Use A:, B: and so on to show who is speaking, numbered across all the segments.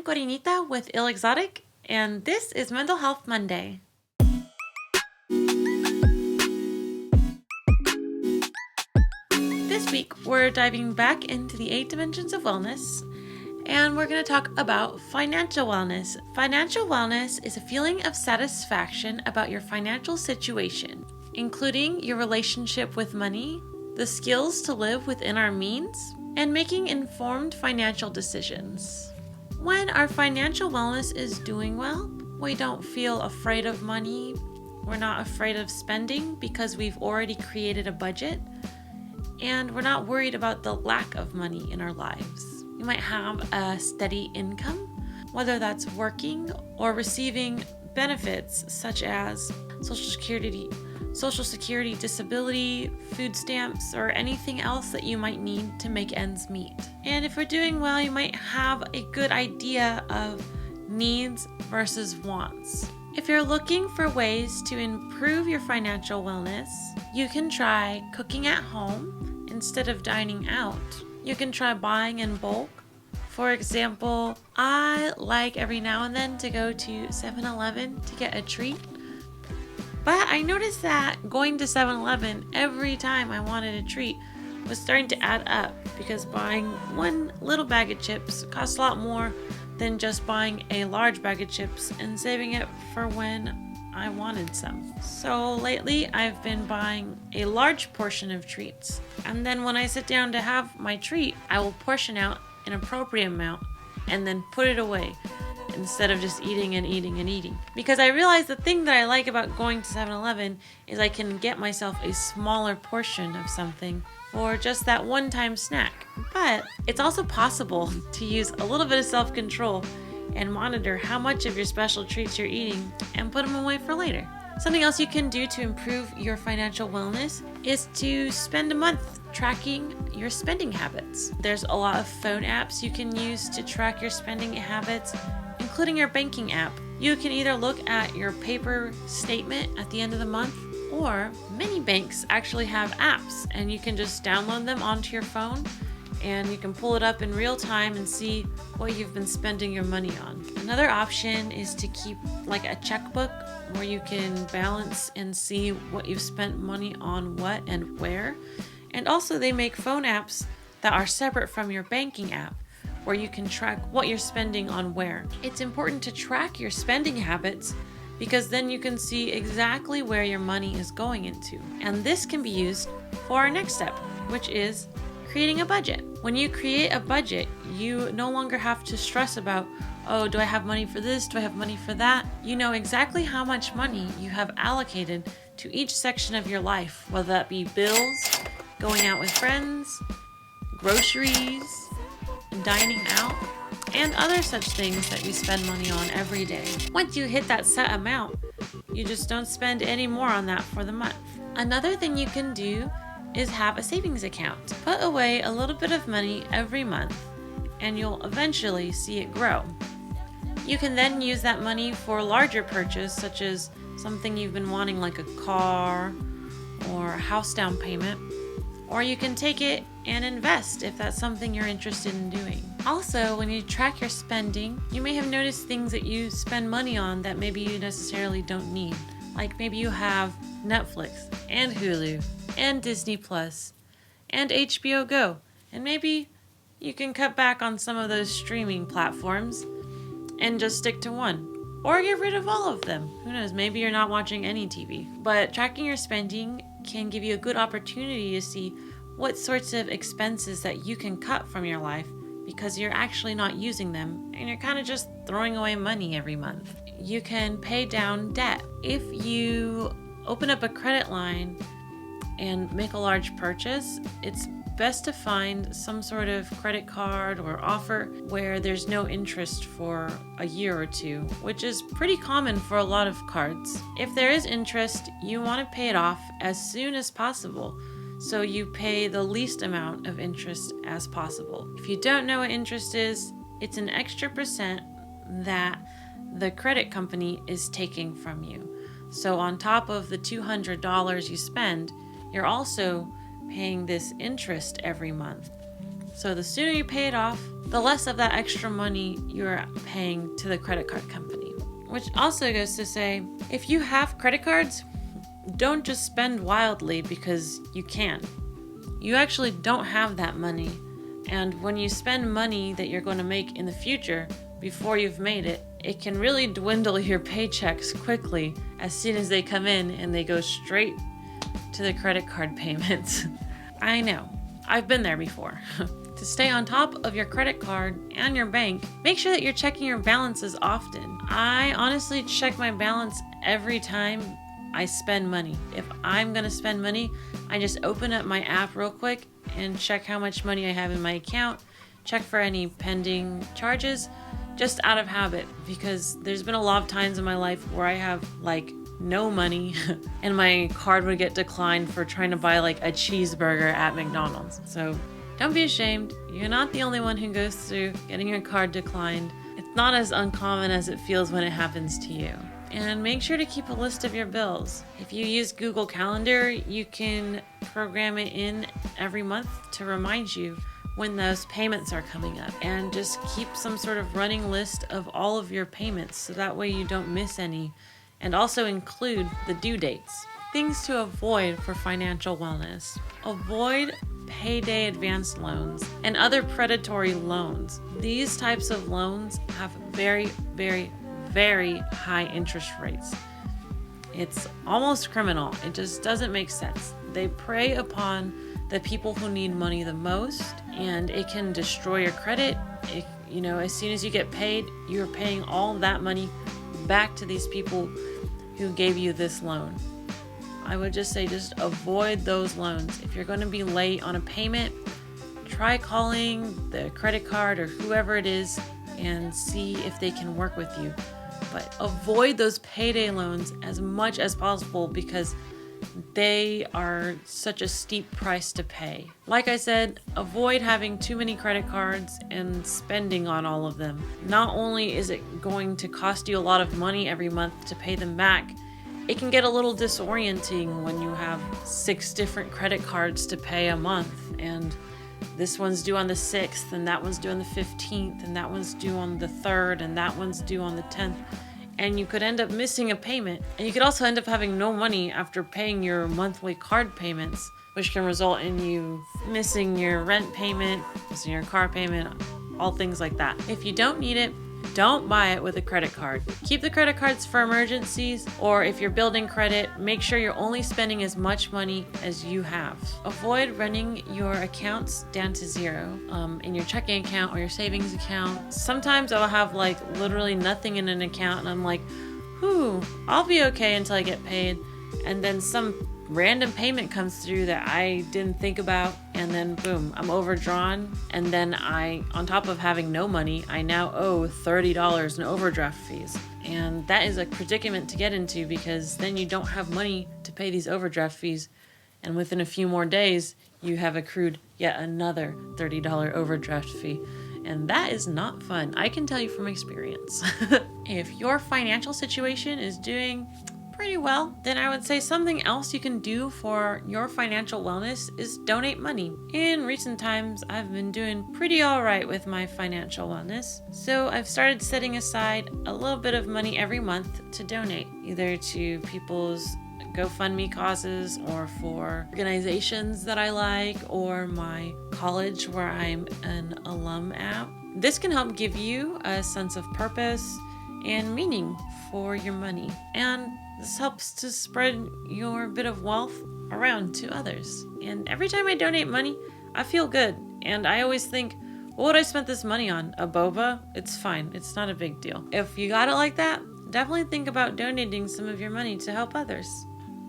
A: I'm Corinita with Illexotic, and this is Mental Health Monday. This week, we're diving back into the 8 dimensions of wellness, and we're going to talk about financial wellness. Financial wellness is a feeling of satisfaction about your financial situation, including your relationship with money, the skills to live within our means, and making informed financial decisions. When our financial wellness is doing well, we don't feel afraid of money. We're not afraid of spending because we've already created a budget, and we're not worried about the lack of money in our lives. We might have a steady income, whether that's working or receiving benefits such as Social Security, disability, food stamps, or anything else that you might need to make ends meet. And if we're doing well, you might have a good idea of needs versus wants. If you're looking for ways to improve your financial wellness, you can try cooking at home instead of dining out. You can try buying in bulk. For example, I like every now and then to go to 7-Eleven to get a treat. But I noticed that going to 7-Eleven every time I wanted a treat was starting to add up because buying one little bag of chips costs a lot more than just buying a large bag of chips and saving it for when I wanted some. So lately I've been buying a large portion of treats, and then when I sit down to have my treat, I will portion out an appropriate amount and then put it away, instead of just eating and eating and eating. Because I realized the thing that I like about going to 7-Eleven is I can get myself a smaller portion of something for just that one-time snack. But it's also possible to use a little bit of self-control and monitor how much of your special treats you're eating and put them away for later. Something else you can do to improve your financial wellness is to spend a month tracking your spending habits. There's a lot of phone apps you can use to track your spending habits, including your banking app. You can either look at your paper statement at the end of the month, or many banks actually have apps and you can just download them onto your phone and you can pull it up in real time and see what you've been spending your money on. Another option is to keep like a checkbook where you can balance and see what you've spent money on what and where. And also they make phone apps that are separate from your banking app, where you can track what you're spending on where. It's important to track your spending habits because then you can see exactly where your money is going into. And this can be used for our next step, which is creating a budget. When you create a budget, you no longer have to stress about, oh, do I have money for this? Do I have money for that? You know exactly how much money you have allocated to each section of your life, whether that be bills, going out with friends, groceries, dining out, and other such things that we spend money on every day. Once you hit that set amount, you just don't spend any more on that for the month. Another thing you can do is have a savings account. Put away a little bit of money every month, and you'll eventually see it grow. You can then use that money for a larger purchase, such as something you've been wanting, like a car or a house down payment. Or you can take it and invest if that's something you're interested in doing. Also, when you track your spending, you may have noticed things that you spend money on that maybe you necessarily don't need. Like maybe you have Netflix and Hulu and Disney Plus and HBO Go. And maybe you can cut back on some of those streaming platforms and just stick to one. Or get rid of all of them. Who knows, maybe you're not watching any TV. But tracking your spending can give you a good opportunity to see what sorts of expenses that you can cut from your life because you're actually not using them and you're kind of just throwing away money every month. You can pay down debt. If you open up a credit line and make a large purchase, it's best to find some sort of credit card or offer where there's no interest for a year or two, which is pretty common for a lot of cards. If there is interest, you want to pay it off as soon as possible, so you pay the least amount of interest as possible. If you don't know what interest is, it's an extra percent that the credit company is taking from you. So on top of the $200 you spend, you're also paying this interest every month. So the sooner you pay it off, the less of that extra money you're paying to the credit card company. Which also goes to say, if you have credit cards, don't just spend wildly because you can. You actually don't have that money. And when you spend money that you're going to make in the future before you've made it, it can really dwindle your paychecks quickly as soon as they come in and they go straight to the credit card payments. I know, I've been there before. To stay on top of your credit card and your bank, make sure that you're checking your balances often. I honestly check my balance every time I spend money. If I'm gonna spend money, I just open up my app real quick and check how much money I have in my account, check for any pending charges, just out of habit, because there's been a lot of times in my life where I have like no money and my card would get declined for trying to buy like a cheeseburger at McDonald's. So don't be ashamed. You're not the only one who goes through getting your card declined. It's not as uncommon as it feels when it happens to you. And make sure to keep a list of your bills. If you use Google Calendar, you can program it in every month to remind you when those payments are coming up. And just keep some sort of running list of all of your payments so that way you don't miss any. And also include the due dates. Things to avoid for financial wellness. Avoid payday advance loans and other predatory loans. These types of loans have very, very, very high interest rates. It's almost criminal. It just doesn't make sense. They prey upon the people who need money the most, and it can destroy your credit. As soon as you get paid, you're paying all that money back to these people who gave you this loan. I would just say just avoid those loans. If you're going to be late on a payment, try calling the credit card or whoever it is and see if they can work with you. But avoid those payday loans as much as possible because they are such a steep price to pay. Like I said, avoid having too many credit cards and spending on all of them. Not only is it going to cost you a lot of money every month to pay them back, it can get a little disorienting when you have 6 different credit cards to pay a month, and this one's due on the 6th, and that one's due on the 15th, and that one's due on the 3rd, and that one's due on the 10th. And you could end up missing a payment. And you could also end up having no money after paying your monthly card payments, which can result in you missing your rent payment, missing your car payment, all things like that. If you don't need it, don't buy it with a credit card. Keep the credit cards for emergencies, or if you're building credit, make sure you're only spending as much money as you have. Avoid running your accounts down to zero in your checking account or your savings account. Sometimes I'll have like literally nothing in an account and I'm like, I'll be okay until I get paid. And then some random payment comes through that I didn't think about, and then boom, I'm overdrawn. And then on top of having no money, I now owe $30 in overdraft fees. And that is a predicament to get into because then you don't have money to pay these overdraft fees. And within a few more days, you have accrued yet another $30 overdraft fee. And that is not fun. I can tell you from experience. If your financial situation is doing pretty well, then I would say something else you can do for your financial wellness is donate money. In recent times, I've been doing pretty all right with my financial wellness. So I've started setting aside a little bit of money every month to donate, either to people's GoFundMe causes or for organizations that I like or my college where I'm an alum at. This can help give you a sense of purpose and meaning for your money. And this helps to spread your bit of wealth around to others. And every time I donate money, I feel good. And I always think, what would I spend this money on? A boba? It's fine. It's not a big deal. If you got it like that, definitely think about donating some of your money to help others.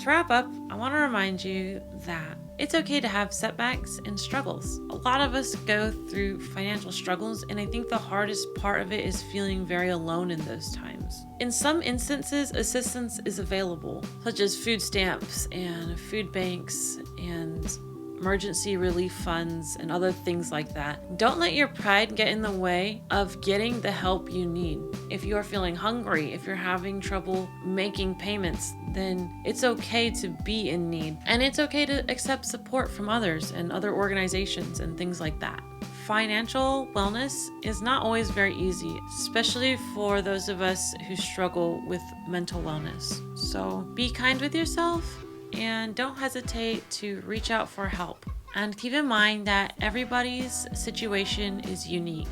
A: To wrap up, I want to remind you that it's okay to have setbacks and struggles. A lot of us go through financial struggles, and I think the hardest part of it is feeling very alone in those times. In some instances, assistance is available, such as food stamps and food banks and emergency relief funds and other things like that. Don't let your pride get in the way of getting the help you need. If you're feeling hungry, if you're having trouble making payments, then it's okay to be in need. And it's okay to accept support from others and other organizations and things like that. financial wellness is not always very easy, especially for those of us who struggle with mental wellness. So be kind with yourself and don't hesitate to reach out for help. And keep in mind that everybody's situation is unique.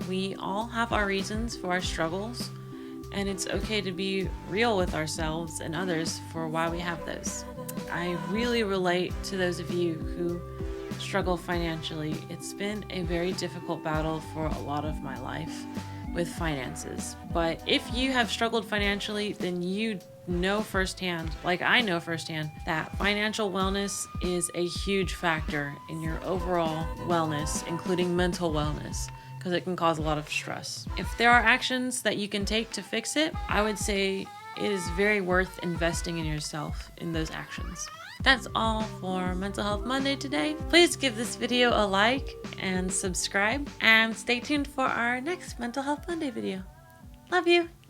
A: We all have our reasons for our struggles, and it's okay to be real with ourselves and others for why we have those. I really relate to those of you who struggle financially. It's been a very difficult battle for a lot of my life with finances. But if you have struggled financially, then you know firsthand, like I know firsthand, that financial wellness is a huge factor in your overall wellness, including mental wellness, because it can cause a lot of stress. If there are actions that you can take to fix it, I would say it is very worth investing in yourself in those actions. That's all for Mental Health Monday today. Please give this video a like and subscribe, and stay tuned for our next Mental Health Monday video. Love you!